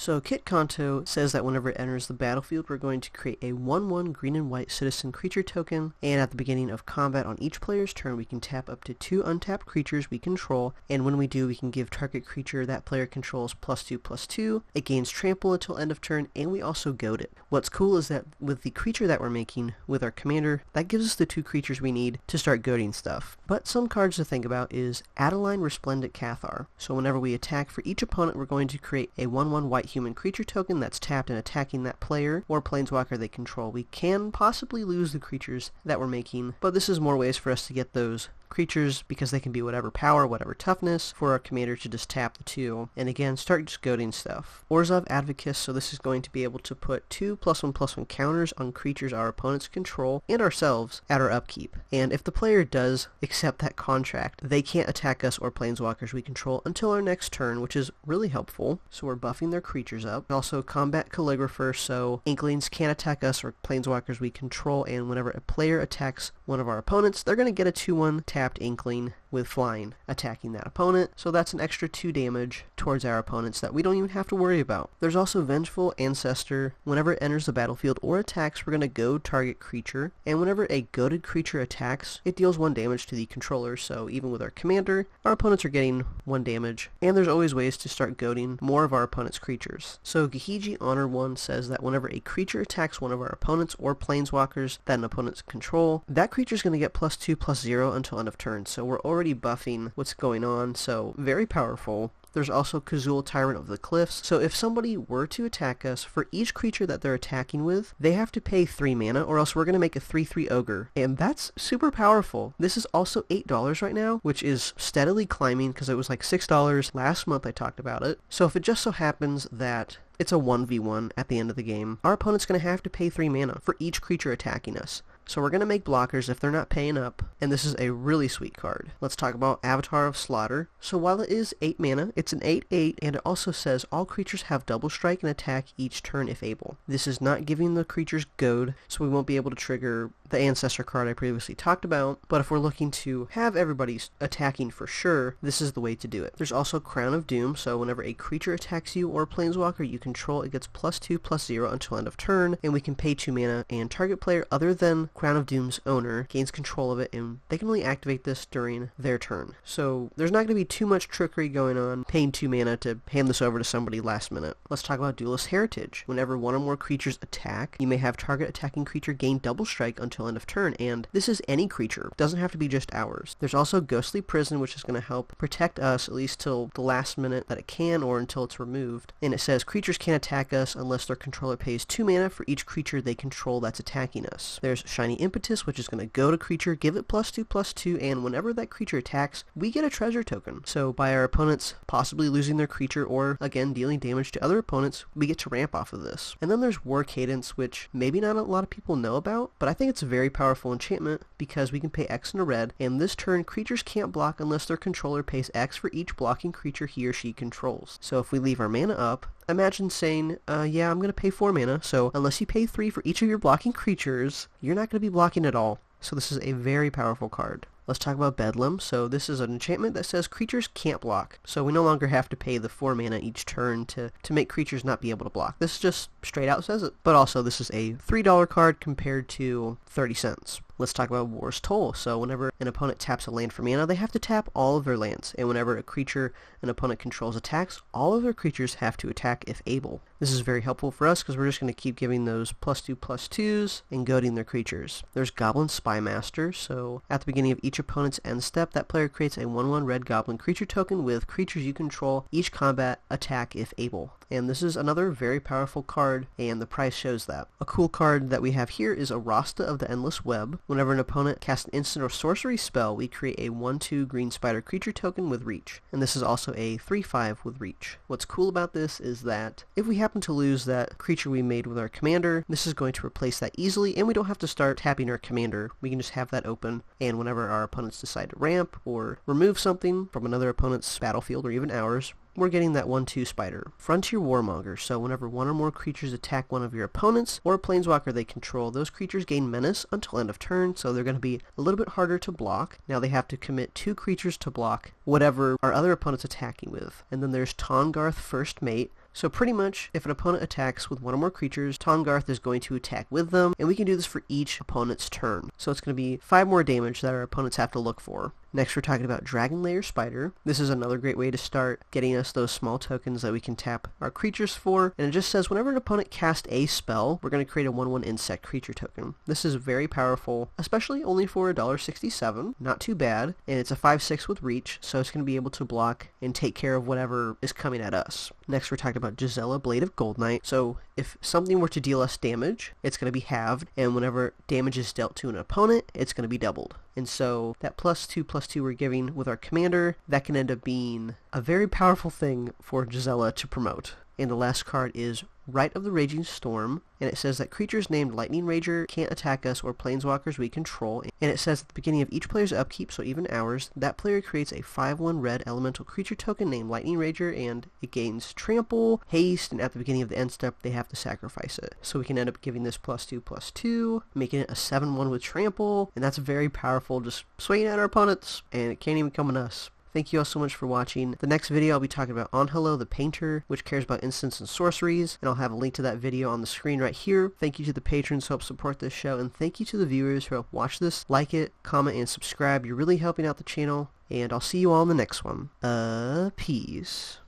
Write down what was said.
So Kitt Kanto says that whenever it enters the battlefield, we're going to create a 1/1 green and white citizen creature token, and at the beginning of combat on each player's turn, we can tap up to 2 untapped creatures we control, and when we do, we can give target creature that player controls +2/+2, it gains trample until end of turn, and we also goad it. What's cool is that with the creature that we're making with our commander, that gives us the 2 creatures we need to start goading stuff. But some cards to think about is Adaline, resplendent Cathar. So whenever we attack for each opponent, we're going to create a 1/1 white human creature token that's tapped and attacking that player or planeswalker they control. We can possibly lose the creatures that we're making, but this is more ways for us to get those creatures because they can be whatever power, whatever toughness, for our commander to just tap the 2 and again start just goading stuff. Orzhov Advocus, so this is going to be able to put 2 +1/+1 counters on creatures our opponents control and ourselves at our upkeep. And if the player does accept that contract, they can't attack us or planeswalkers we control until our next turn, which is really helpful. So we're buffing their creatures up. Also Combat Calligrapher, so Inklings can't attack us or planeswalkers we control, and whenever a player attacks one of our opponents, they're going to get a 2/1 tapped Inkling with flying attacking that opponent, so that's an extra 2 damage towards our opponents that we don't even have to worry about. There's also Vengeful Ancestor. Whenever it enters the battlefield or attacks, we're going to goad target creature, and whenever a goaded creature attacks, it deals 1 damage to the controller, so even with our commander, our opponents are getting 1 damage, and there's always ways to start goading more of our opponent's creatures. So Gahiji Honor 1 says that whenever a creature attacks one of our opponents or planeswalkers that an opponent's control, that creature is going to get +2/+0 until end of turn, so we're already buffing what's going on, so very powerful. There's also Kazul, Tyrant of the Cliffs. So if somebody were to attack us, for each creature that they're attacking with, they have to pay 3 mana, or else we're going to make a 3/3 ogre. And that's super powerful. This is also $8 right now, which is steadily climbing because it was like $6 last month I talked about it. So if it just so happens that it's a 1v1 at the end of the game, our opponent's going to have to pay 3 mana for each creature attacking us. So we're going to make blockers if they're not paying up, and this is a really sweet card. Let's talk about Avatar of Slaughter. So while it is 8 mana, it's an 8/8, and it also says all creatures have double strike and attack each turn if able. This is not giving the creatures goad, so we won't be able to trigger the ancestor card I previously talked about, but if we're looking to have everybody attacking for sure, this is the way to do it. There's also Crown of Doom, so whenever a creature attacks you or a planeswalker you control, it gets +2/+0 until end of turn, and we can pay 2 mana, and target player other than Crown of Doom's owner gains control of it, and they can only activate this during their turn. So there's not going to be too much trickery going on, paying 2 mana to hand this over to somebody last minute. Let's talk about Duelist Heritage. Whenever one or more creatures attack, you may have target attacking creature gain double strike until end of turn, and this is any creature. It doesn't have to be just ours. There's also Ghostly Prison, which is going to help protect us at least till the last minute that it can, or until it's removed. And it says creatures can't attack us unless their controller pays 2 mana for each creature they control that's attacking us. There's Shiny Impetus, which is going to goad a creature, give it +2/+2, and whenever that creature attacks, we get a treasure token. So by our opponents possibly losing their creature or, again, dealing damage to other opponents, we get to ramp off of this. And then there's War Cadence, which maybe not a lot of people know about, but I think it's a very powerful enchantment because we can pay X in a red, and this turn, creatures can't block unless their controller pays X for each blocking creature he or she controls. So if we leave our mana up, imagine saying, yeah, I'm going to pay 4 mana, so unless you pay 3 for each of your blocking creatures, you're not going to be blocking at all. So this is a very powerful card. Let's talk about Bedlam. So this is an enchantment that says creatures can't block. So we no longer have to pay the 4 mana each turn to make creatures not be able to block. This just straight out says it. But also this is a $3 card compared to 30 cents. Let's talk about War's Toll. So whenever an opponent taps a land for mana, they have to tap all of their lands. And whenever a creature an opponent controls attacks, all of their creatures have to attack if able. This is very helpful for us because we're just going to keep giving those +2/+2s and goading their creatures. There's Goblin Spymaster. So at the beginning of each opponent's end step, that player creates a 1/1 red goblin creature token with creatures you control each combat attack if able. And this is another very powerful card, and the price shows that. A cool card that we have here is a Rasta of the Endless Web. Whenever an opponent casts an instant or sorcery spell, we create a 1/2 green spider creature token with reach. And this is also a 3/5 with reach. What's cool about this is that if we happen to lose that creature we made with our commander, this is going to replace that easily, and we don't have to start tapping our commander. We can just have that open, and whenever our opponents decide to ramp or remove something from another opponent's battlefield or even ours, we're getting that 1/2 spider. Frontier Warmonger, so whenever one or more creatures attack one of your opponents or a planeswalker they control, those creatures gain menace until end of turn, so they're going to be a little bit harder to block. Now they have to commit 2 creatures to block whatever our other opponent's attacking with. And then there's Tahngarth First Mate. So pretty much, if an opponent attacks with one or more creatures, Tahngarth is going to attack with them, and we can do this for each opponent's turn. So it's going to be 5 more damage that our opponents have to look for. Next, we're talking about Dragon Lair Spider. This is another great way to start getting us those small tokens that we can tap our creatures for. And it just says whenever an opponent casts a spell, we're going to create a 1/1 insect creature token. This is very powerful, especially only for $1.67. Not too bad. And it's a 5/6 with reach, so it's going to be able to block and take care of whatever is coming at us. Next, we're talking about Gisela, Blade of Gold Knight. So if something were to deal us damage, it's going to be halved. And whenever damage is dealt to an opponent, it's going to be doubled. And so that +2/+2 we're giving with our commander, that can end up being a very powerful thing for Gisela to promote. And the last card is Rite of the Raging Storm, and it says that creatures named Lightning Rager can't attack us or planeswalkers we control, and it says at the beginning of each player's upkeep, so even ours, that player creates a 5/1 red elemental creature token named Lightning Rager, and it gains trample, haste, and at the beginning of the end step, they have to sacrifice it. So we can end up giving this +2/+2, making it a 7/1 with trample, and that's very powerful, just swinging at our opponents, and it can't even come on us. Thank you all so much for watching. The next video I'll be talking about Angelo the Painter, which cares about instants and sorceries, and I'll have a link to that video on the screen right here. Thank you to the patrons who help support this show, and thank you to the viewers who help watch this. Like it, comment, and subscribe. You're really helping out the channel, and I'll see you all in the next one. Peace.